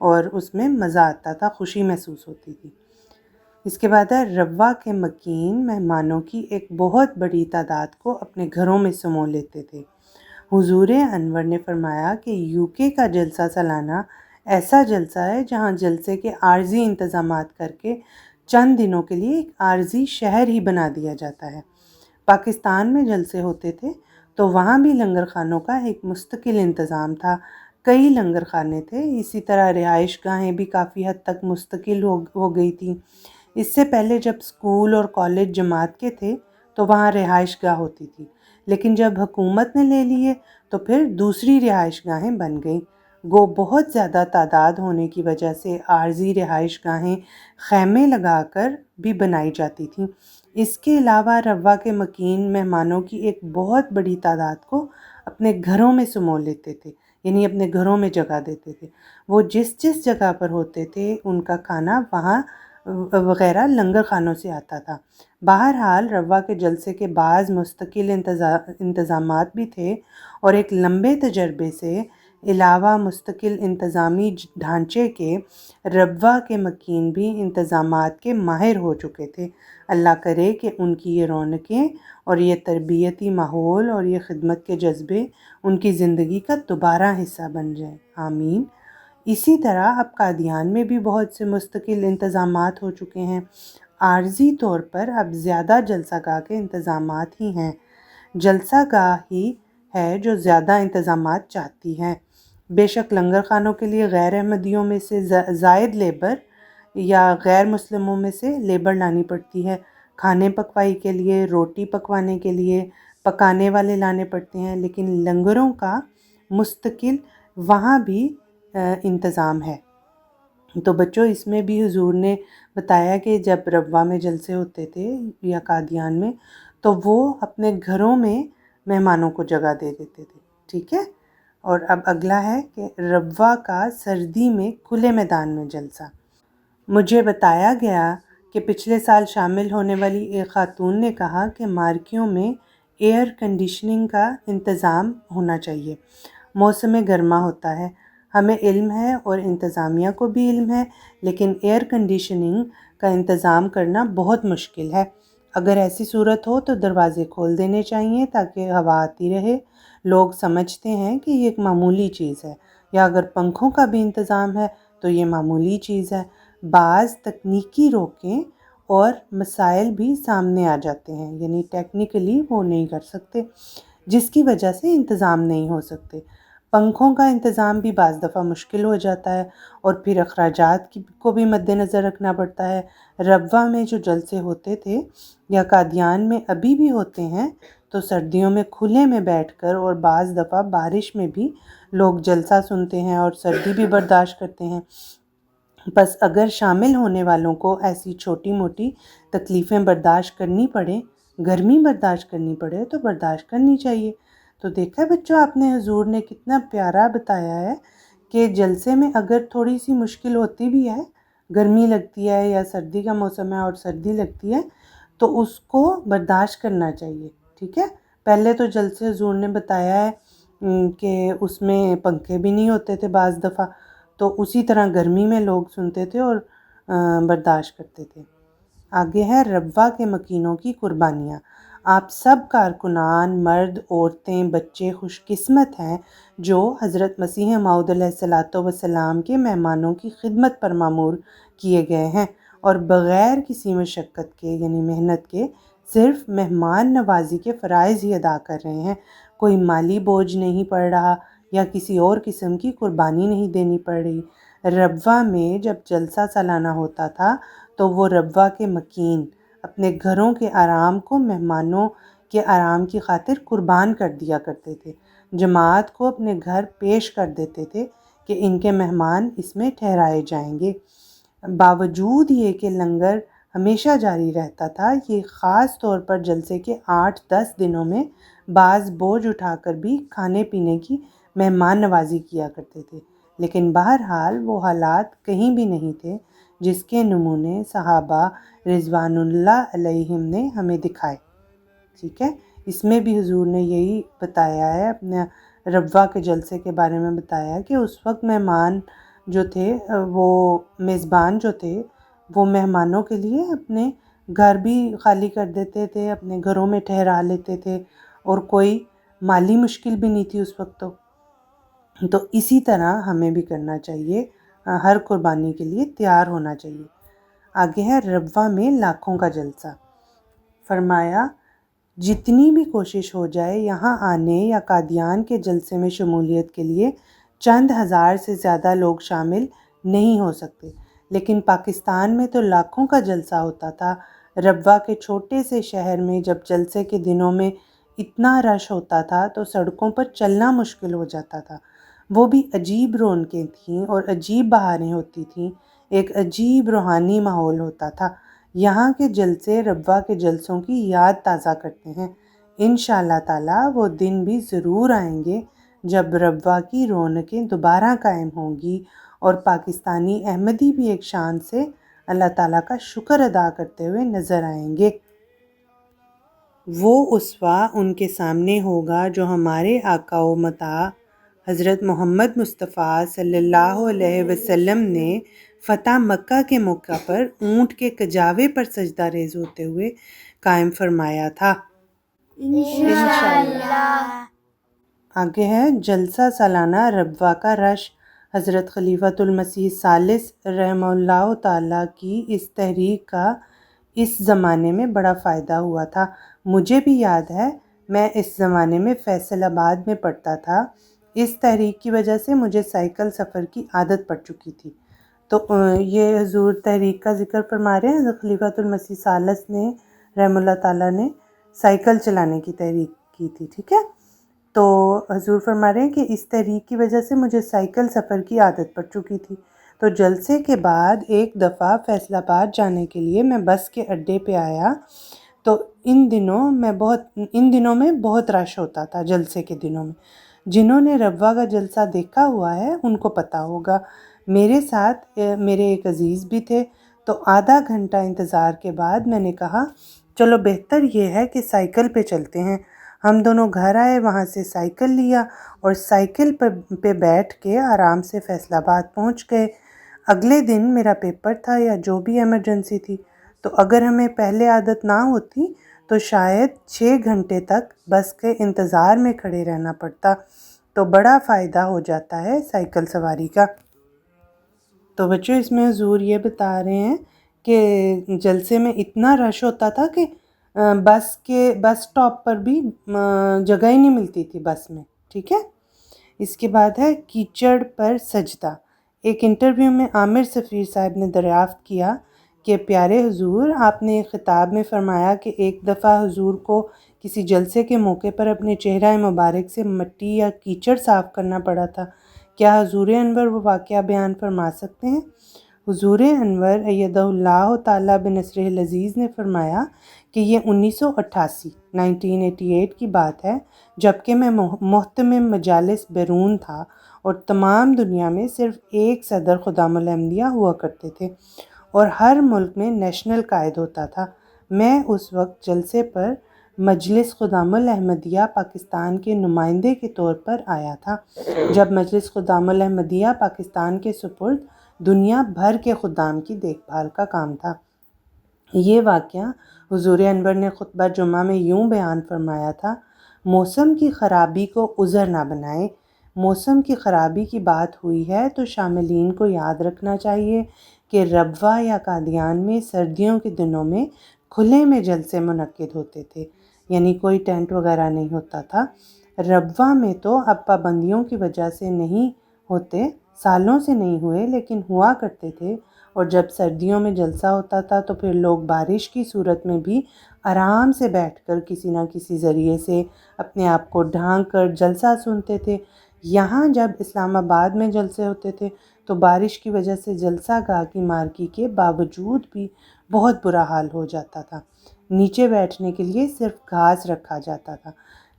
اور اس میں مزہ آتا تھا، خوشی محسوس ہوتی تھی۔ اس کے بعد ہے روا کے مکین مہمانوں کی ایک بہت بڑی تعداد کو اپنے گھروں میں سمو لیتے تھے۔ حضور انور نے فرمایا کہ UK کا جلسہ سالانہ ایسا جلسہ ہے جہاں جلسے کے عارضی انتظامات کر کے چند دنوں کے لیے ایک عارضی شہر ہی بنا دیا جاتا ہے۔ پاکستان میں جلسے ہوتے تھے تو وہاں بھی لنگر خانوں کا ایک مستقل انتظام تھا، کئی لنگر خانے تھے، اسی طرح رہائش گاہیں بھی کافی حد تک مستقل ہو گئی تھیں۔ اس سے پہلے جب اسکول اور کالج جماعت کے تھے تو وہاں رہائش گاہ ہوتی تھی، لیکن جب حکومت نے لے لیے تو پھر دوسری رہائش گاہیں بن گئیں۔ گو بہت زیادہ تعداد ہونے کی وجہ سے عارضی رہائش گاہیں خیمے لگا کر بھی بنائی جاتی تھیں۔ اس کے علاوہ روا کے مکین مہمانوں کی ایک بہت بڑی تعداد کو اپنے گھروں میں سمو لیتے تھے، یعنی اپنے گھروں میں جگہ دیتے تھے۔ وہ جس جگہ پر ہوتے تھے ان کا کھانا وہاں وغیرہ لنگر خانوں سے آتا تھا۔ بہرحال روا کے جلسے کے بعض مستقل انتظامات بھی تھے اور ایک لمبے تجربے سے علاوہ مستقل انتظامی ڈھانچے کے روا کے مکین بھی انتظامات کے ماہر ہو چکے تھے۔ اللہ کرے کہ ان کی یہ رونقیں اور یہ تربیتی ماحول اور یہ خدمت کے جذبے ان کی زندگی کا دوبارہ حصہ بن جائیں، آمین۔ اسی طرح اب قادیان میں بھی بہت سے مستقل انتظامات ہو چکے ہیں۔ عارضی طور پر اب زیادہ جلسہ گاہ کے انتظامات ہی ہیں، جلسہ گاہ ہی ہے جو زیادہ انتظامات چاہتی ہے۔ بے شک لنگر خانوں کے لیے غیر احمدیوں میں سے زائد لیبر یا غیر مسلموں میں سے لیبر لانی پڑتی ہے، کھانے پکوائی کے لیے، روٹی پکوانے کے لیے پکانے والے لانے پڑتے ہیں، لیکن لنگروں کا مستقل وہاں بھی انتظام ہے۔ تو بچوں اس میں بھی حضور نے بتایا کہ جب روا میں جلسے ہوتے تھے یا قادیان میں تو وہ اپنے گھروں میں مہمانوں کو جگہ دے دیتے تھے، ٹھیک ہے۔ اور اب اگلا ہے کہ روا کا سردی میں کھلے میدان میں جلسہ۔ مجھے بتایا گیا کہ پچھلے سال شامل ہونے والی ایک خاتون نے کہا کہ مارکیوں میں ایئر کنڈیشننگ کا انتظام ہونا چاہیے، موسم گرما ہوتا ہے، ہمیں علم ہے اور انتظامیہ کو بھی علم ہے، لیکن ایئر کنڈیشننگ کا انتظام کرنا بہت مشکل ہے۔ اگر ایسی صورت ہو تو دروازے کھول دینے چاہیے تاکہ ہوا آتی رہے۔ لوگ سمجھتے ہیں کہ یہ ایک معمولی چیز ہے، یا اگر پنکھوں کا بھی انتظام ہے تو یہ معمولی چیز ہے۔ بعض تکنیکی روکیں اور مسائل بھی سامنے آ جاتے ہیں، یعنی ٹیکنیکلی وہ نہیں کر سکتے، جس کی وجہ سے انتظام نہیں ہو سکتے۔ پنکھوں کا انتظام بھی بعض دفعہ مشکل ہو جاتا ہے اور پھر اخراجات کو بھی مد نظر رکھنا پڑتا ہے۔ روا میں جو جلسے ہوتے تھے یا قادیان میں ابھی بھی ہوتے ہیں تو سردیوں میں کھلے میں بیٹھ کر اور بعض دفعہ بارش میں بھی لوگ جلسہ سنتے ہیں اور سردی بھی برداشت کرتے ہیں۔ بس اگر شامل ہونے والوں کو ایسی چھوٹی موٹی تکلیفیں برداشت کرنی پڑیں، گرمی برداشت کرنی پڑے تو برداشت کرنی چاہیے۔ تو دیکھا بچوں آپ نے حضور نے کتنا پیارا بتایا ہے کہ جلسے میں اگر تھوڑی سی مشکل ہوتی بھی ہے، گرمی لگتی ہے یا سردی کا موسم ہے اور سردی لگتی ہے تو اس کو برداشت کرنا چاہیے، ٹھیک ہے۔ پہلے تو جلسے حضور نے بتایا ہے کہ اس میں پنکھے بھی نہیں ہوتے تھے بعض دفعہ، تو اسی طرح گرمی میں لوگ سنتے تھے اور برداشت کرتے تھے۔ آگے ہے روا کے مکینوں کی قربانیاں۔ آپ سب کارکنان، مرد، عورتیں، بچے خوش قسمت ہیں جو حضرت مسیح موعود علیہ السلام کے مہمانوں کی خدمت پر مامور کیے گئے ہیں اور بغیر کسی مشقت کے یعنی محنت کے صرف مہمان نوازی کے فرائض ہی ادا کر رہے ہیں۔ کوئی مالی بوجھ نہیں پڑ رہا یا کسی اور قسم کی قربانی نہیں دینی پڑ رہی۔ روا میں جب جلسہ سالانہ ہوتا تھا تو وہ روا کے مکین اپنے گھروں کے آرام کو مہمانوں کے آرام کی خاطر قربان کر دیا کرتے تھے، جماعت کو اپنے گھر پیش کر دیتے تھے کہ ان کے مہمان اس میں ٹھہرائے جائیں گے۔ باوجود یہ کہ لنگر ہمیشہ جاری رہتا تھا، یہ خاص طور پر جلسے کے 8-10 دنوں میں بعض بوجھ اٹھا کر بھی کھانے پینے کی مہمان نوازی کیا کرتے تھے، لیکن بہرحال وہ حالات کہیں بھی نہیں تھے جس کے نمونے صحابہ رضوان اللہ علیہم نے ہمیں دکھائے، ٹھیک ہے۔ اس میں بھی حضور نے یہی بتایا ہے، اپنے روا کے جلسے کے بارے میں بتایا کہ اس وقت مہمان جو تھے وہ میزبان جو تھے وہ مہمانوں کے لیے اپنے گھر بھی خالی کر دیتے تھے، اپنے گھروں میں ٹھہرا لیتے تھے، اور کوئی مالی مشکل بھی نہیں تھی اس وقت تو اسی طرح ہمیں بھی کرنا چاہیے، ہر قربانی کے لیے تیار ہونا چاہیے۔ آگے ہے ربوہ میں لاکھوں کا جلسہ۔ فرمایا جتنی بھی کوشش ہو جائے یہاں آنے یا قادیان کے جلسے میں شمولیت کے لیے چند ہزار سے زیادہ لوگ شامل نہیں ہو سکتے، لیکن پاکستان میں تو لاکھوں کا جلسہ ہوتا تھا۔ ربوہ کے چھوٹے سے شہر میں جب جلسے کے دنوں میں اتنا رش ہوتا تھا تو سڑکوں پر چلنا مشکل ہو جاتا تھا۔ وہ بھی عجیب رونقیں تھیں اور عجیب بہاریں ہوتی تھیں، ایک عجیب روحانی ماحول ہوتا تھا۔ یہاں کے جلسے ربوہ کے جلسوں کی یاد تازہ کرتے ہیں۔ انشاءاللہ تعالی وہ دن بھی ضرور آئیں گے جب ربوہ کی رونقیں دوبارہ قائم ہوں گی اور پاکستانی احمدی بھی ایک شان سے اللہ تعالیٰ کا شکر ادا کرتے ہوئے نظر آئیں گے۔ وہ اسوہ ان کے سامنے ہوگا جو ہمارے آقا و مطاع حضرت محمد مصطفیٰ صلی اللہ علیہ وسلم نے فتح مکہ کے موقع پر اونٹ کے کجاوے پر سجدہ ریز ہوتے ہوئے قائم فرمایا تھا۔ انشاءاللہ۔ آگے ہے جلسہ سالانہ ربوہ کا رش۔ حضرت خلیفۃ المسیح ثالث رحمہ اللہ تعالیٰ کی اس تحریک کا اس زمانے میں بڑا فائدہ ہوا تھا۔ مجھے بھی یاد ہے میں اس زمانے میں فیصل آباد میں پڑھتا تھا۔ اس تحریک کی وجہ سے مجھے سائیکل سفر کی عادت پڑ چکی تھی۔ تو یہ حضور تحریک کا ذکر فرما رہے ہیں، حضرت خلیفۃ المسیح ثالث نے رحمہ اللہ تعالیٰ نے سائیکل چلانے کی تحریک کی تھی، ٹھیک ہے؟ تو حضور فرما رہے ہیں کہ اس تحریک کی وجہ سے مجھے سائیکل سفر کی عادت پڑ چکی تھی۔ تو جلسے کے بعد ایک دفعہ فیصل آباد جانے کے لیے میں بس کے اڈے پہ آیا تو ان دنوں میں بہت رش ہوتا تھا جلسے کے دنوں میں۔ جنہوں نے ربوہ کا جلسہ دیکھا ہوا ہے ان کو پتہ ہوگا۔ میرے ساتھ میرے ایک عزیز بھی تھے، تو آدھا گھنٹہ انتظار کے بعد میں نے کہا چلو بہتر یہ ہے کہ سائیکل پہ چلتے ہیں۔ ہم دونوں گھر آئے، وہاں سے سائیکل لیا اور سائیکل پہ بیٹھ کے آرام سے فیصل آباد پہنچ گئے۔ اگلے دن میرا پیپر تھا یا جو بھی ایمرجنسی تھی، تو اگر ہمیں پہلے عادت نہ ہوتی تو شاید 6 گھنٹے تک بس کے انتظار میں کھڑے رہنا پڑتا۔ تو بڑا فائدہ ہو جاتا ہے سائیکل سواری کا۔ تو بچوں اس میں حضور یہ بتا رہے ہیں کہ جلسے میں اتنا رش ہوتا تھا کہ بس سٹاپ پر بھی جگہ ہی نہیں ملتی تھی بس میں، ٹھیک ہے؟ اس کے بعد ہے کیچڑ پر سجدہ۔ ایک انٹرویو میں عامر سفیر صاحب نے دریافت کیا کہ پیارے حضور، آپ نے خطاب میں فرمایا کہ ایک دفعہ حضور کو کسی جلسے کے موقع پر اپنے چہرہ مبارک سے مٹی یا کیچڑ صاف کرنا پڑا تھا، کیا حضور انور وہ واقعہ بیان فرما سکتے ہیں؟ حضور انور ایدہ اللہ تعالیٰ بنصرہ العزیز نے فرمایا کہ یہ 1988 کی بات ہے، جبکہ میں محتمم مجالس بیرون تھا اور تمام دنیا میں صرف ایک صدر خدام الانبیاء ہوا کرتے تھے اور ہر ملک میں نیشنل قائد ہوتا تھا۔ میں اس وقت جلسے پر مجلس خدام الاحمدیہ پاکستان کے نمائندے کے طور پر آیا تھا، جب مجلس خدام الاحمدیہ پاکستان کے سپرد دنیا بھر کے خدام کی دیکھ بھال کا کام تھا۔ یہ واقعہ حضور انور نے خطبہ جمعہ میں یوں بیان فرمایا تھا: موسم کی خرابی کو عذر نہ بنائیں۔ موسم کی خرابی کی بات ہوئی ہے تو شاملین کو یاد رکھنا چاہیے کہ ربوہ یا قادیان میں سردیوں کے دنوں میں کھلے میں جلسے منعقد ہوتے تھے، یعنی کوئی ٹینٹ وغیرہ نہیں ہوتا تھا۔ ربوہ میں تو اب پابندیوں کی وجہ سے نہیں ہوتے، سالوں سے نہیں ہوئے، لیکن ہوا کرتے تھے، اور جب سردیوں میں جلسہ ہوتا تھا تو پھر لوگ بارش کی صورت میں بھی آرام سے بیٹھ کر کسی نہ کسی ذریعے سے اپنے آپ کو ڈھانک کر جلسہ سنتے تھے۔ یہاں جب اسلام آباد میں جلسے ہوتے تھے تو بارش کی وجہ سے جلسہ گاہ کی مارکی کے باوجود بھی بہت برا حال ہو جاتا تھا۔ نیچے بیٹھنے کے لیے صرف گھاس رکھا جاتا تھا،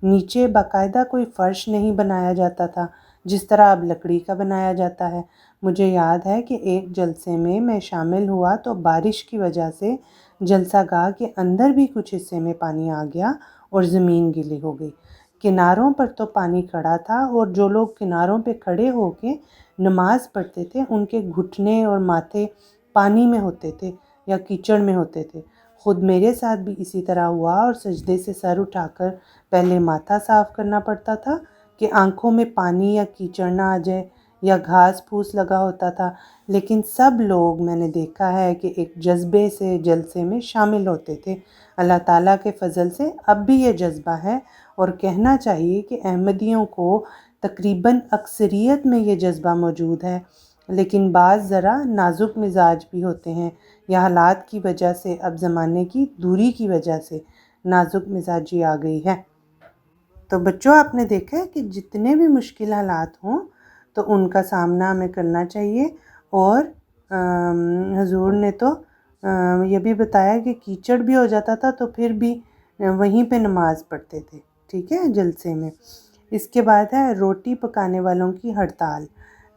نیچے باقاعدہ کوئی فرش نہیں بنایا جاتا تھا جس طرح اب لکڑی کا بنایا جاتا ہے۔ مجھے یاد ہے کہ ایک جلسے میں شامل ہوا تو بارش کی وجہ سے جلسہ گاہ کے اندر بھی کچھ حصے میں پانی آ گیا اور زمین گیلی ہو گئی۔ کناروں پر تو پانی کھڑا تھا اور جو لوگ کناروں پہ کھڑے ہو کے نماز پڑھتے تھے ان کے گھٹنے اور ماتھے پانی میں ہوتے تھے یا کیچڑ میں ہوتے تھے۔ خود میرے ساتھ بھی اسی طرح ہوا، اور سجدے سے سر اٹھا کر پہلے ماتھا صاف کرنا پڑتا تھا کہ آنکھوں میں پانی یا کیچڑ نہ آ جائے، یا گھاس پھوس لگا ہوتا تھا۔ لیکن سب لوگ میں نے دیکھا ہے کہ ایک جذبے سے جلسے میں شامل ہوتے تھے۔ اللہ تعالیٰ کے فضل سے اب بھی یہ جذبہ ہے، اور کہنا چاہیے کہ احمدیوں کو تقریباً اکثریت میں یہ جذبہ موجود ہے، لیکن بعض ذرا نازک مزاج بھی ہوتے ہیں، یا حالات کی وجہ سے، اب زمانے کی دوری کی وجہ سے نازک مزاجی آ گئی ہے۔ تو بچوں، آپ نے دیکھا ہے کہ جتنے بھی مشکل حالات ہوں تو ان کا سامنا ہمیں کرنا چاہیے، اور حضور نے تو یہ بھی بتایا کہ کیچڑ بھی ہو جاتا تھا تو پھر بھی وہیں پہ نماز پڑھتے تھے، ٹھیک ہے، جلسے میں۔ اس کے بعد ہے روٹی پکانے والوں کی ہڑتال۔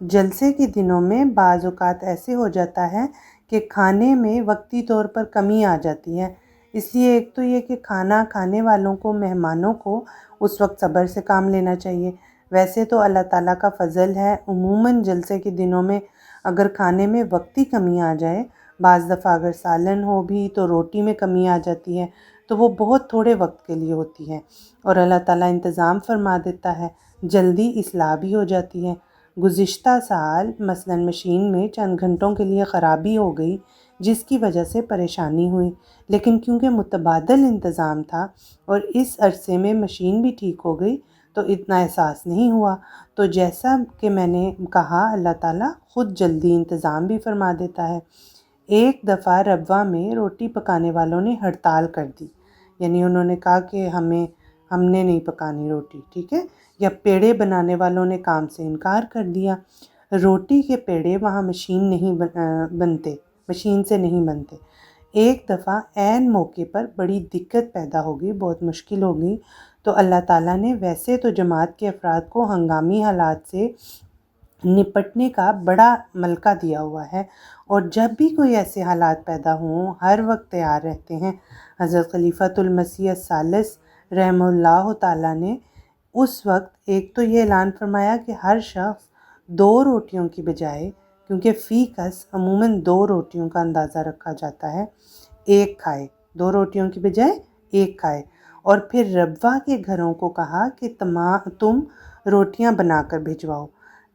جلسے کے دنوں میں بعض اوقات ایسے ہو جاتا ہے کہ کھانے میں وقتی طور پر کمی آ جاتی ہے۔ اس لیے ایک تو یہ کہ کھانا کھانے والوں کو، مہمانوں کو اس وقت صبر سے کام لینا چاہیے۔ ویسے تو اللہ تعالیٰ کا فضل ہے، عموماً جلسے کے دنوں میں اگر کھانے میں وقتی کمی آ جائے، بعض دفعہ اگر سالن ہو بھی تو روٹی میں کمی آ جاتی ہے، تو وہ بہت تھوڑے وقت کے لیے ہوتی ہے، اور اللہ تعالیٰ انتظام فرما دیتا ہے، جلدی اصلاح بھی ہو جاتی ہے۔ گزشتہ سال مثلاً مشین میں چند گھنٹوں کے لیے خرابی ہو گئی، جس کی وجہ سے پریشانی ہوئی، لیکن کیونکہ متبادل انتظام تھا اور اس عرصے میں مشین بھی ٹھیک ہو گئی تو اتنا احساس نہیں ہوا۔ تو جیسا کہ میں نے کہا، اللہ تعالیٰ خود جلدی انتظام بھی فرما دیتا ہے۔ ایک دفعہ ربوہ میں روٹی پکانے والوں نے ہڑتال کر دی، یعنی انہوں نے کہا کہ ہم نے نہیں پکانی روٹی، ٹھیک ہے، یا پیڑے بنانے والوں نے کام سے انکار کر دیا۔ روٹی کے پیڑے وہاں مشین سے نہیں بنتے۔ ایک دفعہ عین موقع پر بڑی دقت پیدا ہو گئی، بہت مشکل ہو گئی، تو اللہ تعالیٰ نے ویسے تو جماعت کے افراد کو ہنگامی حالات سے نپٹنے کا بڑا ملکہ دیا ہوا ہے، اور جب بھی کوئی ایسے حالات پیدا ہوں ہر وقت تیار رہتے ہیں۔ حضرت خلیفۃ المسیح الثالث رحمہ اللہ تعالیٰ نے اس وقت ایک تو یہ اعلان فرمایا کہ ہر شخص 2 روٹیوں کی بجائے، کیونکہ فی کس عموماً 2 روٹیوں کا اندازہ رکھا جاتا ہے، ایک کھائے، 2 روٹیوں کی بجائے ایک کھائے۔ اور پھر ربوہ کے گھروں کو کہا کہ تم روٹیاں بنا کر بھجواؤ۔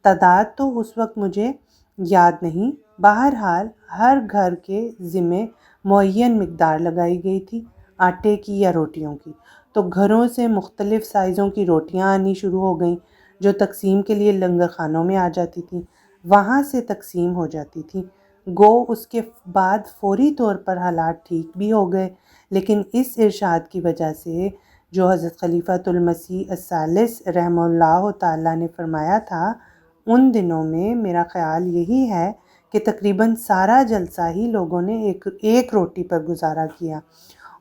تعداد تو اس وقت مجھے یاد نہیں، بہرحال ہر گھر کے ذمے معین مقدار لگائی گئی تھی، آٹے کی یا روٹیوں کی۔ تو گھروں سے مختلف سائزوں کی روٹیاں آنی شروع ہو گئیں، جو تقسیم کے لیے لنگر خانوں میں آ جاتی تھیں، وہاں سے تقسیم ہو جاتی تھیں۔ گو اس کے بعد فوری طور پر حالات ٹھیک بھی ہو گئے، لیکن اس ارشاد کی وجہ سے جو حضرت خلیفۃ المسیح الثالث رحمہ اللہ تعالیٰ نے فرمایا تھا، ان دنوں میں میرا خیال یہی ہے کہ تقریباً سارا جلسہ ہی لوگوں نے ایک روٹی پر گزارا کیا،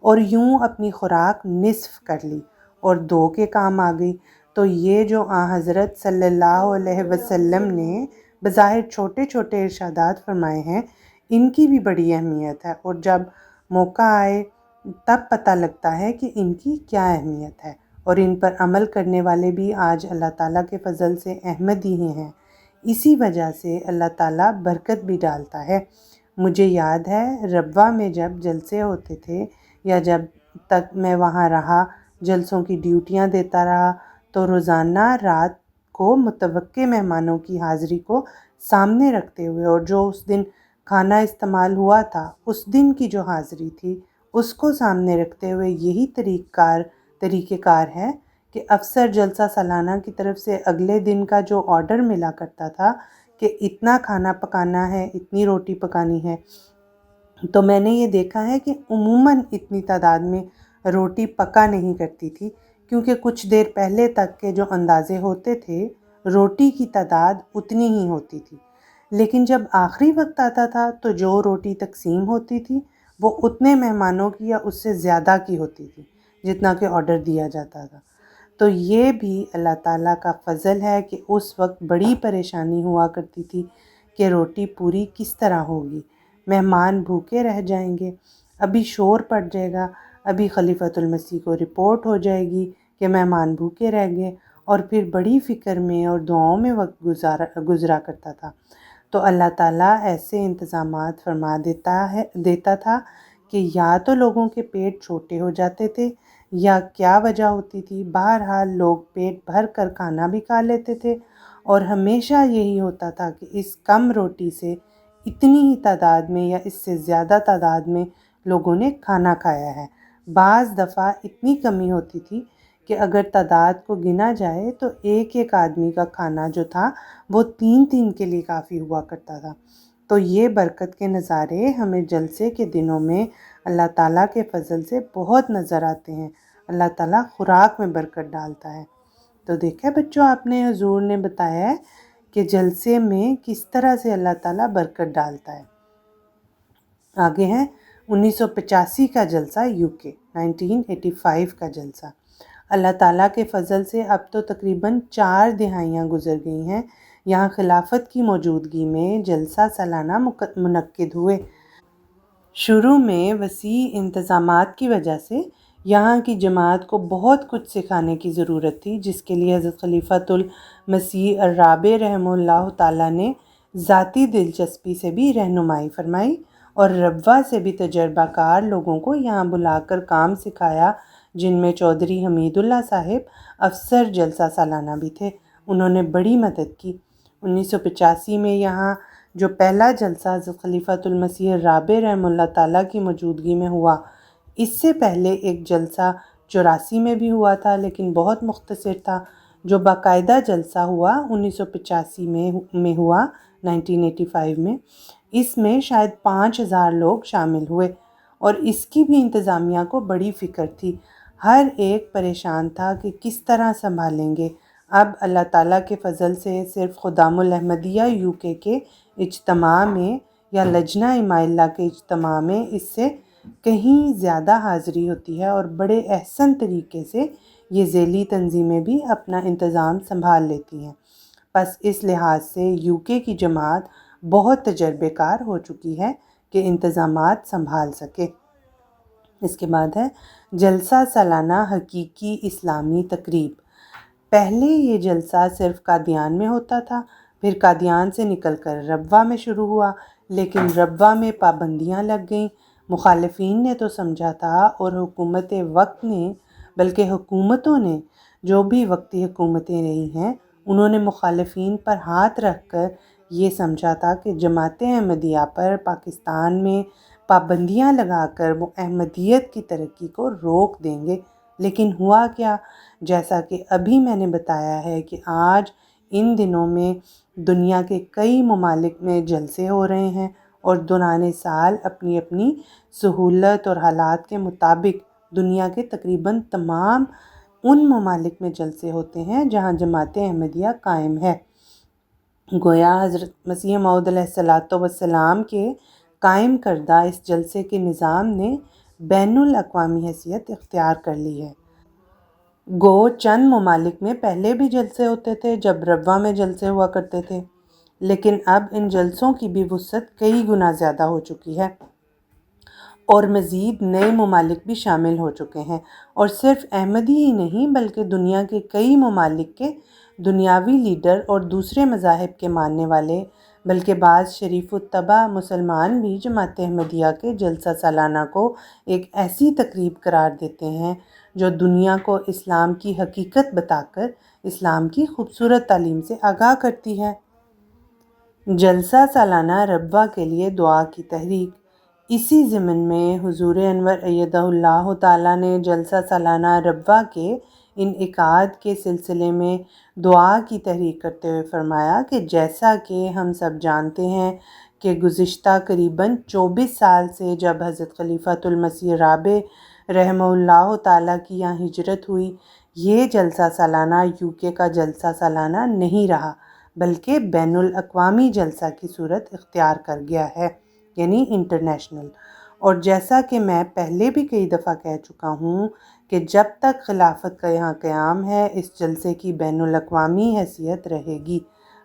اور یوں اپنی خوراک نصف کر لی اور 2 کے کام آ گئی۔ تو یہ جو حضرت صلی اللہ علیہ وسلم نے بظاہر چھوٹے چھوٹے ارشادات فرمائے ہیں، ان کی بھی بڑی اہمیت ہے، اور جب موقع آئے تب پتہ لگتا ہے کہ ان کی کیا اہمیت ہے، اور ان پر عمل کرنے والے بھی آج اللہ تعالیٰ کے فضل سے احمدی ہی ہیں۔ اسی وجہ سے اللہ تعالیٰ برکت بھی ڈالتا ہے۔ مجھے یاد ہے ربوہ میں جب جلسے ہوتے تھے، یا جب تک میں وہاں رہا، جلسوں کی ڈیوٹیاں دیتا رہا، تو روزانہ رات کو متوقع مہمانوں کی حاضری کو سامنے رکھتے ہوئے، اور جو اس دن کھانا استعمال ہوا تھا اس دن کی جو حاضری تھی اس کو سامنے رکھتے ہوئے یہی طریقہ کار ہے کہ افسر جلسہ سالانہ کی طرف سے اگلے دن کا جو آرڈر ملا کرتا تھا کہ اتنا کھانا پکانا ہے، اتنی روٹی پکانی ہے، تو میں نے یہ دیکھا ہے کہ عموماً اتنی تعداد میں روٹی پکا نہیں کرتی تھی، کیونکہ کچھ دیر پہلے تک کے جو اندازے ہوتے تھے روٹی کی تعداد اتنی ہی ہوتی تھی، لیکن جب آخری وقت آتا تھا تو جو روٹی تقسیم ہوتی تھی وہ اتنے مہمانوں کی یا اس سے زیادہ کی ہوتی تھی جتنا کہ آرڈر دیا جاتا تھا۔ تو یہ بھی اللہ تعالیٰ کا فضل ہے کہ اس وقت بڑی پریشانی ہوا کرتی تھی کہ روٹی پوری کس طرح ہوگی، مہمان بھوکے رہ جائیں گے، ابھی شور پڑ جائے گا، ابھی خلیفۃ المسیح کو رپورٹ ہو جائے گی کہ مہمان بھوکے رہ گئے، اور پھر بڑی فکر میں اور دعاؤں میں وقت گزرا کرتا تھا۔ تو اللہ تعالیٰ ایسے انتظامات فرما دیتا تھا کہ یا تو لوگوں کے پیٹ چھوٹے ہو جاتے تھے یا کیا وجہ ہوتی تھی، بہرحال لوگ پیٹ بھر کر کھانا بھی کھا لیتے تھے، اور ہمیشہ یہی ہوتا تھا کہ اس کم روٹی سے اتنی ہی تعداد میں یا اس سے زیادہ تعداد میں لوگوں نے کھانا کھایا ہے۔ بعض دفعہ اتنی کمی ہوتی تھی کہ اگر تعداد کو گنا جائے تو ایک ایک آدمی کا کھانا جو تھا وہ 3 کے لیے کافی ہوا کرتا تھا۔ تو یہ برکت کے نظارے ہمیں جلسے کے دنوں میں اللہ تعالیٰ کے فضل سے بہت نظر آتے ہیں۔ اللہ تعالیٰ خوراک میں برکت ڈالتا ہے۔ تو دیکھا بچوں، آپ نے حضور نے بتایا ہے کہ جلسے میں کس طرح سے اللہ تعالیٰ برکت ڈالتا ہے۔ آگے ہیں 1985 کا جلسہ UK، 1985 کا جلسہ۔ اللہ تعالیٰ کے فضل سے اب تو تقریباً 4 دہائیاں گزر گئی ہیں، یہاں خلافت کی موجودگی میں جلسہ سالانہ منعقد ہوئے۔ شروع میں وسیع انتظامات کی وجہ سے یہاں کی جماعت کو بہت کچھ سکھانے کی ضرورت تھی، جس کے لیے حضرت خلیفۃ المسیح الرابع رحمہ اللہ تعالیٰ نے ذاتی دلچسپی سے بھی رہنمائی فرمائی اور ربوہ سے بھی تجربہ کار لوگوں کو یہاں بلا کر کام سکھایا، جن میں چودھری حمید اللہ صاحب افسر جلسہ سالانہ بھی تھے۔ انہوں نے بڑی مدد کی۔ 1985 میں یہاں جو پہلا جلسہ حضرت خلیفۃ المسیح الرابع رحمہ اللہ تعالیٰ کی موجودگی میں ہوا، اس سے پہلے ایک جلسہ 84 میں بھی ہوا تھا، لیکن بہت مختصر تھا۔ جو باقاعدہ جلسہ ہوا 1985 میں ہوا، 1985 میں، اس میں شاید 5000 لوگ شامل ہوئے، اور اس کی بھی انتظامیہ کو بڑی فکر تھی۔ ہر ایک پریشان تھا کہ کس طرح سنبھالیں گے۔ اب اللہ تعالیٰ کے فضل سے صرف خدام الاحمدیہ UK کے اجتماع میں یا لجنہ اماء اللہ کے اجتماع میں اس سے کہیں زیادہ حاضری ہوتی ہے، اور بڑے احسن طریقے سے یہ ذیلی تنظیمیں بھی اپنا انتظام سنبھال لیتی ہیں۔ پس اس لحاظ سے UK کی جماعت بہت تجربے کار ہو چکی ہے کہ انتظامات سنبھال سکے۔ اس کے بعد ہے جلسہ سالانہ حقیقی اسلامی تقریب۔ پہلے یہ جلسہ صرف قادیان میں ہوتا تھا، پھر قادیان سے نکل کر ربوہ میں شروع ہوا، لیکن ربوہ میں پابندیاں لگ گئیں۔ مخالفین نے تو سمجھا تھا، اور حکومت وقت نے، بلکہ حکومتوں نے جو بھی وقتی حکومتیں رہی ہیں، انہوں نے مخالفین پر ہاتھ رکھ کر یہ سمجھا تھا کہ جماعت احمدیہ پر پاکستان میں پابندیاں لگا کر وہ احمدیت کی ترقی کو روک دیں گے۔ لیکن ہوا کیا؟ جیسا کہ ابھی میں نے بتایا ہے کہ آج ان دنوں میں دنیا کے کئی ممالک میں جلسے ہو رہے ہیں، اور دوران سال اپنی اپنی سہولت اور حالات کے مطابق دنیا کے تقریباً تمام ان ممالک میں جلسے ہوتے ہیں جہاں جماعت احمدیہ قائم ہے۔ گویا حضرت مسیح موعود علیہ السلام کے قائم کردہ اس جلسے کے نظام نے بین الاقوامی حیثیت اختیار کر لی ہے۔ گو چند ممالک میں پہلے بھی جلسے ہوتے تھے جب ربوہ میں جلسے ہوا کرتے تھے، لیکن اب ان جلسوں کی بھی وسعت کئی گنا زیادہ ہو چکی ہے، اور مزید نئے ممالک بھی شامل ہو چکے ہیں، اور صرف احمدی ہی نہیں بلکہ دنیا کے کئی ممالک کے دنیاوی لیڈر اور دوسرے مذاہب کے ماننے والے، بلکہ بعض شریف الطبع مسلمان بھی جماعت احمدیہ کے جلسہ سالانہ کو ایک ایسی تقریب قرار دیتے ہیں جو دنیا کو اسلام کی حقیقت بتا کر اسلام کی خوبصورت تعلیم سے آگاہ کرتی ہے۔ جلسہ سالانہ ربوہ کے لیے دعا کی تحریک۔ اسی ضمن میں حضور انور ایدہ اللہ تعالیٰ نے جلسہ سالانہ ربوہ کے انعقاد کے سلسلے میں دعا کی تحریک کرتے ہوئے فرمایا کہ جیسا کہ ہم سب جانتے ہیں کہ گزشتہ قریباً 24 سال سے جب حضرت خلیفۃ المسیح رابع رحمہ اللہ تعالیٰ کی یہاں ہجرت ہوئی، یہ جلسہ سالانہ UK کا جلسہ سالانہ نہیں رہا، بلکہ بین الاقوامی جلسہ کی صورت اختیار کر گیا ہے، یعنی انٹرنیشنل۔ اور جیسا کہ میں پہلے بھی کئی دفعہ کہہ چکا ہوں کہ جب تک خلافت کا یہاں قیام ہے، اس جلسے کی بین الاقوامی حیثیت رہے گی۔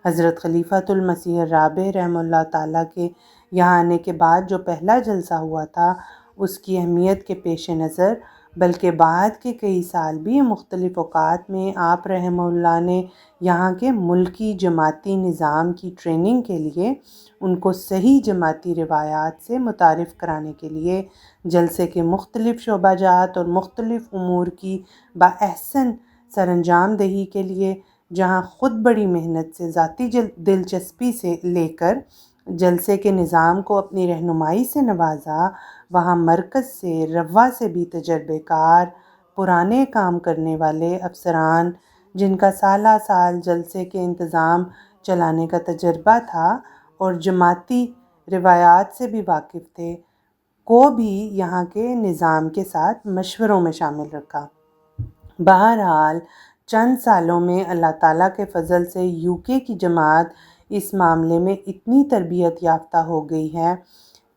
حضرت خلیفۃ المسیح الرابع رحمہ اللہ تعالیٰ کے یہاں آنے کے بعد جو پہلا جلسہ ہوا تھا، اس کی اہمیت کے پیش نظر بلکہ بعد کے کئی سال بھی مختلف اوقات میں آپ رحمہ اللہ نے یہاں کے ملکی جماعتی نظام کی ٹریننگ کے لیے ان کو صحیح جماعتی روایات سے متعارف کرانے کے لیے جلسے کے مختلف شعبہ جات اور مختلف امور کی باحسن سر انجام دہی کے لیے جہاں خود بڑی محنت سے ذاتی دلچسپی سے لے کر جلسے کے نظام کو اپنی رہنمائی سے نوازا، وہاں مرکز سے روا سے بھی تجربے کار پرانے کام کرنے والے افسران جن کا سالہ سال جلسے کے انتظام چلانے کا تجربہ تھا اور جماعتی روایات سے بھی واقف تھے، کو بھی یہاں کے نظام کے ساتھ مشوروں میں شامل رکھا۔ بہرحال چند سالوں میں اللہ تعالیٰ کے فضل سے UK کی جماعت اس معاملے میں اتنی تربیت یافتہ ہو گئی ہے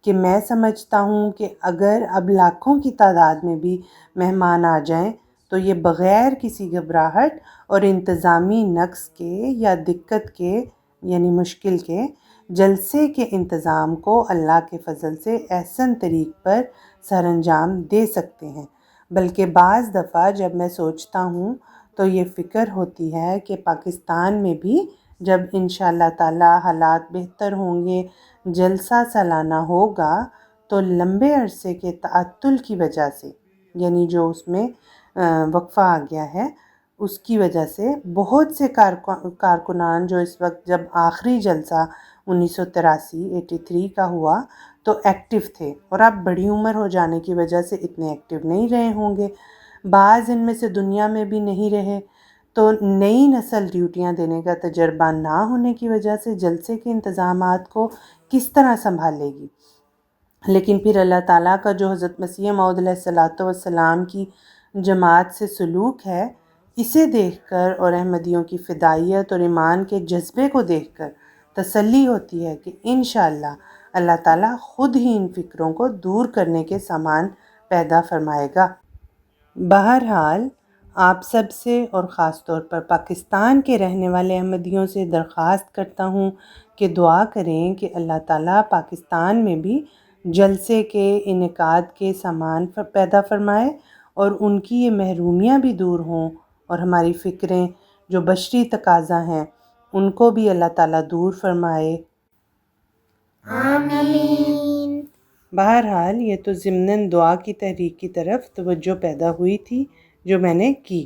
کہ میں سمجھتا ہوں کہ اگر اب لاکھوں کی تعداد میں بھی مہمان آ جائیں تو یہ بغیر کسی گھبراہٹ اور انتظامی نقص کے یا دقت کے یعنی مشکل کے جلسے کے انتظام کو اللہ کے فضل سے احسن طریق پر سر انجام دے سکتے ہیں۔ بلکہ بعض دفعہ جب میں سوچتا ہوں تو یہ فکر ہوتی ہے کہ پاکستان میں بھی جب انشاءاللہ تعالی حالات بہتر ہوں گے، جلسہ سالانہ ہوگا تو لمبے عرصے کے تعطل کی وجہ سے یعنی جو اس میں وقفہ آ گیا ہے اس کی وجہ سے بہت سے کارکنان جو اس وقت جب آخری جلسہ 1983 کا ہوا تو ایکٹیو تھے اور اب بڑی عمر ہو جانے کی وجہ سے اتنے ایکٹیو نہیں رہے ہوں گے، بعض ان میں سے دنیا میں بھی نہیں رہے، تو نئی نسل ڈیوٹیاں دینے کا تجربہ نہ ہونے کی وجہ سے جلسے کے انتظامات کو کس طرح سنبھالے گی۔ لیکن پھر اللہ تعالیٰ کا جو حضرت مسیح موعود علیہ الصلوۃ والسلام کی جماعت سے سلوک ہے، اسے دیکھ کر اور احمدیوں کی فدائیت اور ایمان کے جذبے کو دیکھ کر تسلی ہوتی ہے کہ انشاءاللہ اللہ تعالیٰ خود ہی ان فکروں کو دور کرنے کے سامان پیدا فرمائے گا۔ بہرحال آپ سب سے اور خاص طور پر پاکستان کے رہنے والے احمدیوں سے درخواست کرتا ہوں کہ دعا کریں کہ اللہ تعالیٰ پاکستان میں بھی جلسے کے انعقاد کے سامان پیدا فرمائے اور ان کی یہ محرومیاں بھی دور ہوں اور ہماری فکریں جو بشری تقاضا ہیں ان کو بھی اللہ تعالیٰ دور فرمائے۔ آمین۔ بہرحال یہ تو ضمناً دعا کی تحریک کی طرف توجہ پیدا ہوئی تھی جو میں نے کی۔